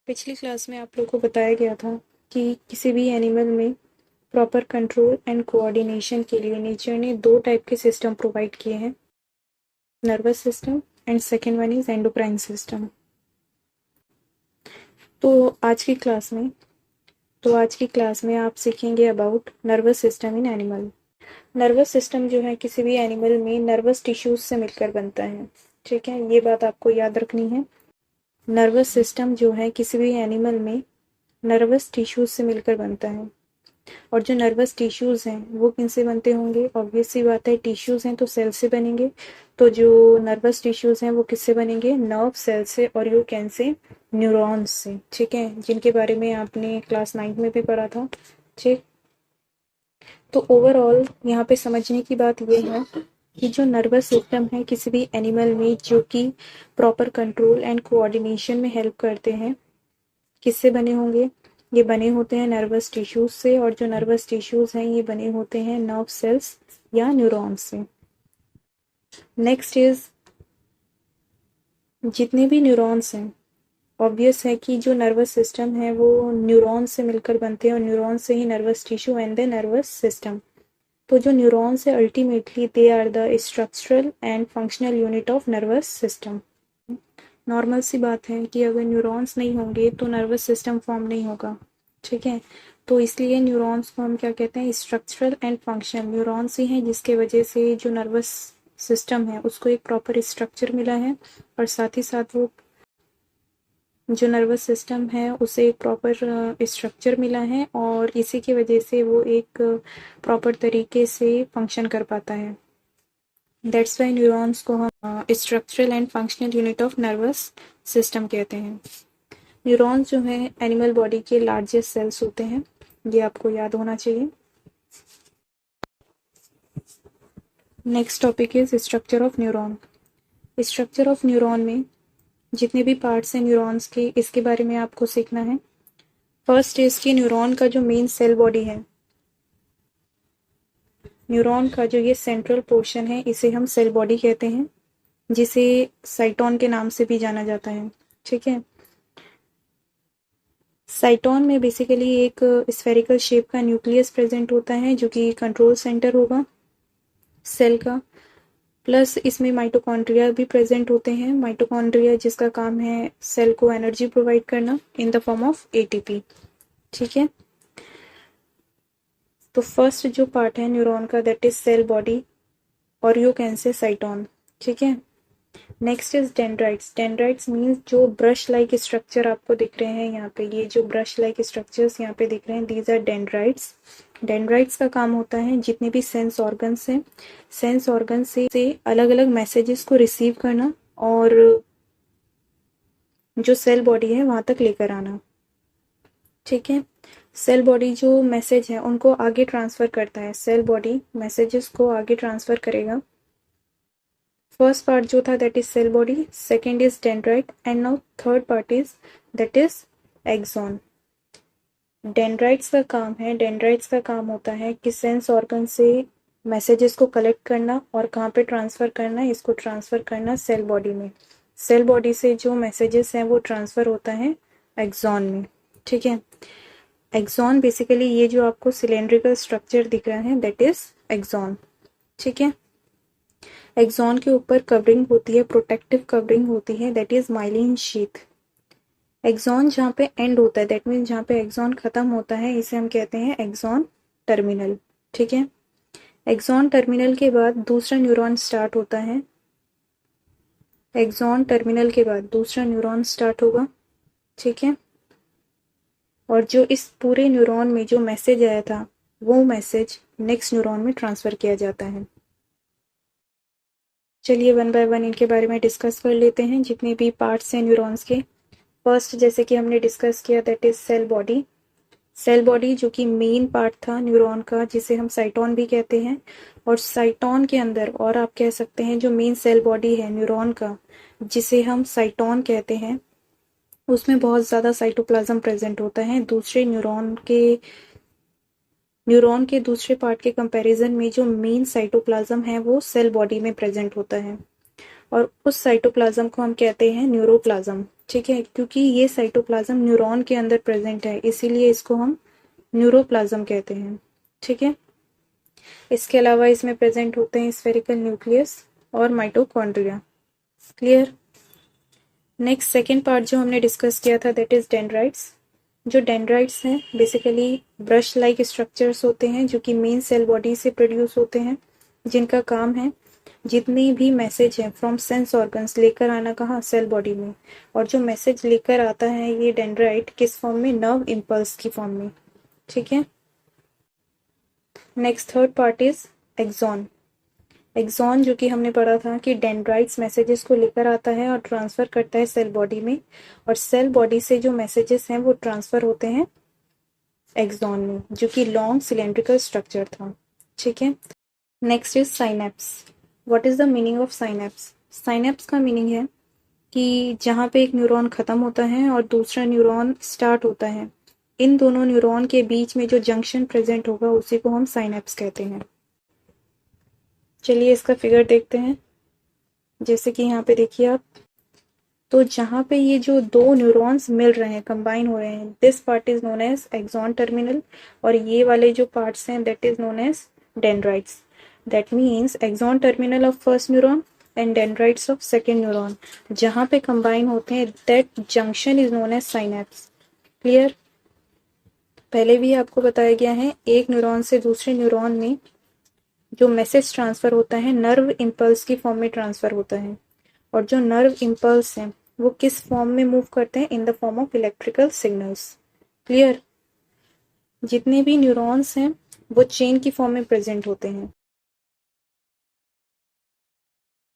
पिछली क्लास में आप लोगों को बताया गया था कि किसी भी एनिमल में प्रॉपर कंट्रोल एंड कोऑर्डिनेशन के लिए नेचर ने दो टाइप के सिस्टम प्रोवाइड किए हैं, nervous system and second one is endocrine system. तो आज की क्लास में आप सीखेंगे about nervous system in animal. Nervous system जो है किसी भी एनिमल में नर्वस टिश्यूज से मिलकर बनता है। ठीक है, ये बात आपको याद रखनी है। नर्वस सिस्टम जो है किसी भी एनिमल में नर्वस टिश्यूज से मिलकर बनता है। और जो नर्वस टिश्यूज हैं वो किनसे बनते होंगे? ऑब्वियस सी बात है, टिश्यूज हैं तो सेल से बनेंगे। तो जो नर्वस टिश्यूज हैं वो किससे बनेंगे? नर्व सेल से, और यू कैन से न्यूरॉन्स से। ठीक है, जिनके बारे में आपने क्लास 9 में भी पढ़ा था। ठीक, तो ओवरऑल यहाँ पे समझने की बात ये है कि जो नर्वस सिस्टम है किसी भी एनिमल में, जो कि प्रॉपर कंट्रोल एंड कोऑर्डिनेशन में हेल्प करते हैं, किससे बने होंगे? ये बने होते हैं नर्वस टिश्यूज से, और जो नर्वस टिश्यूज हैं ये बने होते हैं नर्व सेल्स या न्यूरॉन्स से। नेक्स्ट इज, जितने भी न्यूरॉन्स हैं, ऑब्वियस है कि जो नर्वस सिस्टम है वो न्यूरॉन से मिलकर बनते हैं, और न्यूरॉन से ही nervous tissue and the nervous system. तो जो न्यूरॉन्स है ultimately they are the structural and functional unit of nervous system. Normal सी बात है कि अगर न्यूरॉन्स नहीं होंगे तो नर्वस सिस्टम फॉर्म नहीं होगा। ठीक है, तो इसलिए न्यूरॉन्स को हम क्या कहते हैं? Structural and functional. न्यूरॉन्स ही हैं जिसके वजह से जो नर्वस सिस्टम है उसको एक प्रॉपर स्ट्रक्चर मिला है, और साथ ही साथ वो जो नर्वस सिस्टम है उसे एक प्रॉपर स्ट्रक्चर मिला है, और इसी की वजह से वो एक प्रॉपर तरीके से फंक्शन कर पाता है। दैट्स वाई न्यूरॉन्स को हम structural and functional unit of nervous system कहते हैं। न्यूरॉन्स जो है एनिमल बॉडी के लार्जेस्ट सेल्स होते हैं, ये आपको याद होना चाहिए। Next topic is structure of neuron. Structure of neuron में जितने भी पार्ट्स हैं न्यूरॉन्स के, इसके बारे में आपको सीखना है। फर्स्ट इज कि न्यूरॉन का जो मेन सेल बॉडी है, न्यूरॉन का जो ये सेंट्रल पोर्शन है इसे हम सेल बॉडी कहते हैं, जिसे साइटोन के नाम से भी जाना जाता है। ठीक है, साइटोन में बेसिकली एक स्फेरिकल शेप का न्यूक्लियस प्रेजेंट होता है जो कि कंट्रोल सेंटर होगा सेल का। प्लस इसमें माइटोकॉन्ड्रिया भी प्रेजेंट होते हैं। माइटोकॉन्ड्रिया जिसका काम है सेल को एनर्जी प्रोवाइड करना in the form of ATP. ठीक है, तो फर्स्ट जो पार्ट है न्यूरॉन का दैट इज सेल बॉडी, और यू कैन से साइटोन। ठीक है, next is dendrites. Dendrites means जो ब्रश लाइक स्ट्रक्चर आपको दिख रहे हैं यहाँ पे, ये जो ब्रश लाइक स्ट्रक्चर्स यहाँ पे दिख रहे हैं, दीज आर डेंड्राइट्स। डेंड्राइट्स का काम होता है जितने भी सेंस ऑर्गन्स हैं, सेंस ऑर्गन से अलग अलग मैसेजेस को रिसीव करना और जो सेल बॉडी है वहां तक लेकर आना। ठीक है, सेल बॉडी जो मैसेज है उनको आगे ट्रांसफर करता है, सेल बॉडी मैसेजेस को आगे ट्रांसफर करेगा। फर्स्ट पार्ट जो था that is cell body, second is dendrite, and now third part is that is axon. Dendrites का काम है, डेंड्राइट्स का काम होता है कि सेंस ऑर्गन से मैसेजेस को कलेक्ट करना और कहाँ पे ट्रांसफर करना है, इसको ट्रांसफर करना सेल बॉडी में। सेल बॉडी से जो मैसेजेस हैं वो ट्रांसफर होता है एक्सॉन में। ठीक है, एक्सॉन बेसिकली ये जो आपको सिलेंड्रिकल स्ट्रक्चर दिख रहा है दैट इज एक्सॉन। ठीक है, एक्सॉन के ऊपर कवरिंग होती है, प्रोटेक्टिव कवरिंग होती है that is myelin sheath. Axon जहाँ पे एंड होता है दैट मीन्स जहाँ पे एक्सॉन खत्म होता है इसे हम कहते हैं एक्सॉन टर्मिनल। ठीक है, एक्सॉन टर्मिनल के बाद दूसरा न्यूरॉन स्टार्ट होता है। एक्सॉन टर्मिनल के बाद दूसरा न्यूरॉन स्टार्ट होगा। ठीक है, और जो इस पूरे न्यूरॉन में जो मैसेज आया था वो मैसेज नेक्स्ट न्यूरॉन में ट्रांसफर किया जाता है। चलिए वन बाय वन इनके बारे में डिस्कस कर लेते हैं, जितने भी पार्ट्स हैं न्यूरॉन्स के। फर्स्ट जैसे कि हमने डिस्कस किया that is cell body. Cell body जो कि मेन पार्ट था न्यूरॉन का, जिसे हम साइटोन भी कहते हैं, और साइटोन के अंदर, और आप कह सकते हैं जो मेन सेल बॉडी है न्यूरॉन का जिसे हम साइटोन कहते हैं, उसमें बहुत ज़्यादा साइटोप्लाज्म प्रेजेंट होता है। दूसरे न्यूरॉन के दूसरे पार्ट के कंपैरिजन में जो मेन साइटोप्लाज्म है वो सेल बॉडी में प्रेजेंट होता है। और उस साइटोप्लाज्म को हम कहते हैं न्यूरोप्लाज्म। ठीक है, क्योंकि ये साइटोप्लाज्म न्यूरॉन के अंदर प्रेजेंट है, इसीलिए इसको हम न्यूरोप्लाज्म कहते हैं। ठीक है, इसके अलावा इसमें प्रेजेंट होते हैं स्फेरिकल न्यूक्लियस और mitochondria. Clear. Next second part जो हमने डिस्कस किया था दैट इज डेंड्राइट्स। जो डेंड्राइट्स हैं बेसिकली ब्रश लाइक स्ट्रक्चर्स होते हैं जो कि मेन सेल बॉडी से प्रोड्यूस होते हैं, जिनका काम है जितनी भी मैसेज है फ्रॉम सेंस ऑर्गन्स लेकर आना कहाँ, सेल बॉडी में। और जो मैसेज लेकर आता है ये डेंड्राइट किस फॉर्म में, नर्व इम्पल्स की फॉर्म में। ठीक है। Next third part is axon. Axon जो कि हमने पढ़ा था कि डेंड्राइट्स मैसेजेस को लेकर आता है और ट्रांसफर करता है सेल बॉडी में, और सेल बॉडी से जो मैसेजेस हैं वो ट्रांसफर होते हैं एक्सॉन में, जो कि लॉन्ग सिलेंड्रिकल स्ट्रक्चर था। ठीक है। Next is synapse. What is the meaning of synapse? Synapse का मीनिंग है कि जहाँ पे एक न्यूरॉन खत्म होता है और दूसरा न्यूरॉन स्टार्ट होता है, इन दोनों न्यूरॉन के बीच में जो जंक्शन प्रेजेंट होगा उसी को हम साइनेप्स कहते हैं। चलिए इसका फिगर देखते हैं। जैसे कि यहाँ पे देखिए आप, तो जहाँ पे ये जो दो न्यूरॉन्स मिल रहे हैं, कंबाइन हो रहे हैं, this part is known as axon terminal, और ये वाले जो पार्ट्स हैं that is known as dendrites. That means axon terminal of first neuron and dendrites of second neuron जहाँ पे कंबाइन होते हैं, that junction is known as synapse. Clear. पहले भी आपको बताया गया है, एक न्यूरॉन से दूसरे न्यूरॉन में जो मैसेज ट्रांसफर होता है नर्व इम्पल्स की फॉर्म में ट्रांसफर होता है, और जो नर्व इम्पल्स हैं वो किस फॉर्म में मूव करते हैं, in the form of electrical signals. Clear. जितने भी न्यूरॉन्स हैं वो चेन की फॉर्म में प्रेजेंट होते हैं।